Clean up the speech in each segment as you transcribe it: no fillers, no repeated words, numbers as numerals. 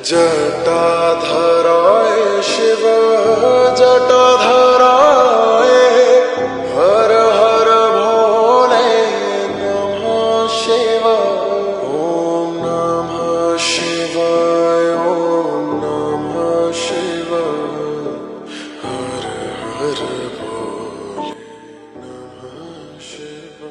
जटाधराय शिव जटाधराय हर हर भोले नमः शिवाय ओम नमः शिवाय ओम नमः शिवाय हर हर भोले नमः शिवाय।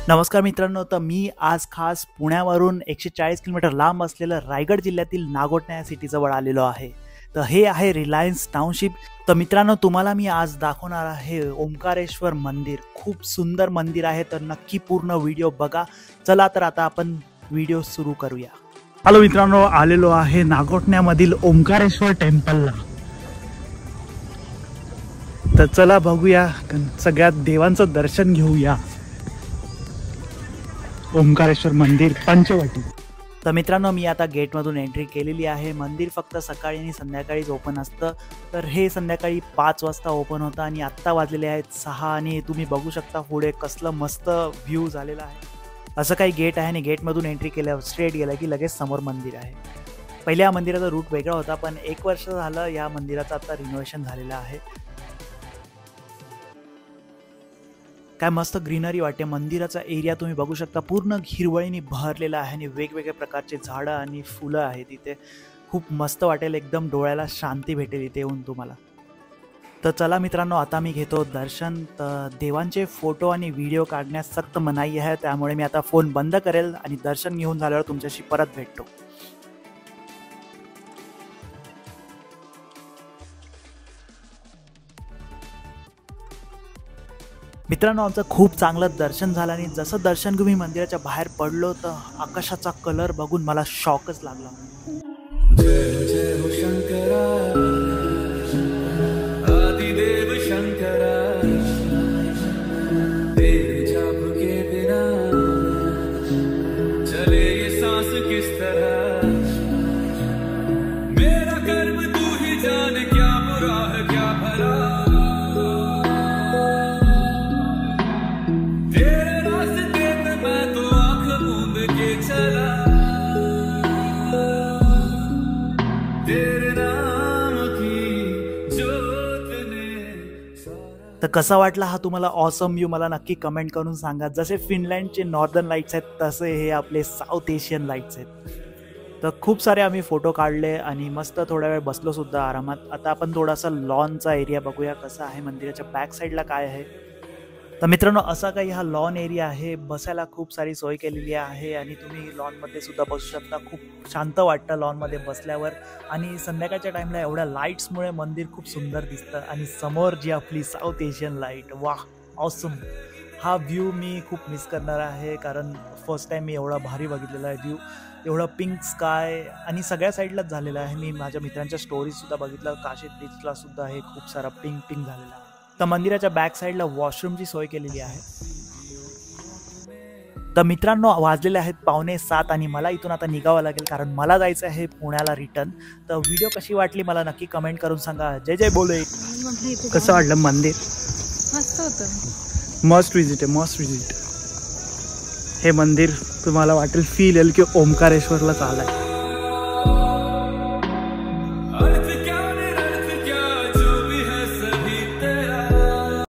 नमस्कार मित्रांनो, तर मी आज खास पुण्यावरून 140 किलोमीटर लांब असलेलं रायगड जिल्ह्यातील नागोठणे या सिटीजवळ आलेलो आहे। तर हे आहे रिलायन्स टाउनशिप। तर मित्रांनो, तुम्हाला मी आज दाखवणार आहे ओंकारेश्वर मंदिर। खूप सुंदर मंदिर आहे, तर नक्की पूर्ण व्हिडिओ बघा। चला तर आता आपण व्हिडिओ सुरू करूया। हॅलो मित्रांनो, आलेलो आहे नागोठण्यामधील ओंकारेश्वर टेम्पलला। तर चला बघूया, सगळ्यात देवांचं दर्शन घेऊया। ओंकारेश्वर मंदिर पंचवटी। तर मित्रांनो, मी आता गेटमधून एंट्री केलेली आहे। मंदिर फक्त सकाळी आणि संध्याकाळीच ओपन असतं। तर हे संध्याकाळी 5 वाजता ओपन होतं आणि आत्ता वाजलेले आहेत 6 आणि तुम्ही बघू शकता पुढे कसलं मस्त व्ह्यू झालेला आहे। असं काही गेट आहे आणि गेटमधून एंट्री केल्यावर स्ट्रेट गेलं की लगेच समोर मंदिर आहे। पहिल्या मंदिराचा रूट वेगळा होता, पण 1 वर्ष झालं या मंदिराचं आता रिनोव्हेशन झालेलं आहे। काय मस्त ग्रीनरी वाटते। मंदिराचा एरिया तुम्ही बघू शकता, पूर्ण हिरवळीने भरलेला आहे आणि वेगवेगळ्या प्रकारचे झाडं आणि फुलं आहेत इथे। खूप मस्त वाटेल, एकदम डोळ्याला शांती भेटेल इथे येऊन तुम्हाला। तर चला मित्रांनो, आता मी घेतो दर्शन। तर देवांचे फोटो आणि व्हिडिओ काढण्यास सक्त मनाई आहे, त्यामुळे मी आता फोन बंद करेल आणि दर्शन घेऊन झाल्यावर तुमच्याशी परत भेटतो। मित्रांनो, आमचं खूप चांगलं दर्शन झालं आणि जसं दर्शन घेऊन मी मंदिराच्या बाहेर पडलो तर आकाशाचा कलर बघून मला शॉकच लागला। जय जय हो शंकरा आदिदेव शंकरा, तेरे जाप के बिना चले ये सांस किस तरह, मेरा कर्म तू ही जाने क्या बुरा है क्या भला, तर कसा वाटला हा तुम्हाला ऑसम व्ह्यू मला नक्की कमेंट करून सांगा। जसे फिनलँडचे नॉर्दर्न लाईट्स आहेत तसे हे आपले साऊथ एशियन लाईट्स आहेत। तर खूप सारे आम्ही फोटो काढले आणि मस्त थोडा वेळ बसलो सुद्धा आरामात। आता आपण थोडासा लॉनचा एरिया बघूया कसा आहे, मंदिराच्या बॅक साईडला काय आहे। तर मित्रांनो, असा काही हा लॉन एरिया आहे। बसायला खूप सारी सोय केलेली आहे आणि तुम्ही लॉनमध्ये सुद्धा बसू शकता। खूप शांत वाटतं लॉनमध्ये बसल्यावर आणि संध्याकाळच्या टाईमला एवढ्या लाईट्समुळे मंदिर खूप सुंदर दिसतं आणि समोर जी आपली साऊथ एशियन लाईट, वाह ऑसम। हा व्ह्यू मी खूप मिस करणार आहे, कारण फर्स्ट टाईम मी एवढा भारी बघितलेला आहे व्ह्यू। एवढं पिंक स्काय आणि सगळ्या साईडलाच झालेलं आहे। मी माझ्या मित्रांच्या स्टोरीजसुद्धा बघितलं, काशीद बीचला सुद्धा हे खूप सारा पिंक झालेला आहे। तर मंदिराच्या बॅक साईडला वॉशरूमची सोय केलेली आहे। तर मित्रांनो, वाजलेले आहेत 6:45 आणि मला इथून आता निघावं लागेल, कारण मला जायचं आहे पुण्याला रिटर्न। तर व्हिडिओ कशी वाटली मला नक्की कमेंट करून सांगा। जय जय बोले। कसं वाटलं मंदिर? मस्त होतं, मस्ट विजिट आहे, मस्ट विजिट। हे मंदिर तुम्हाला वाटेल फील येईल की ओंकारेश्वरला चाललंय।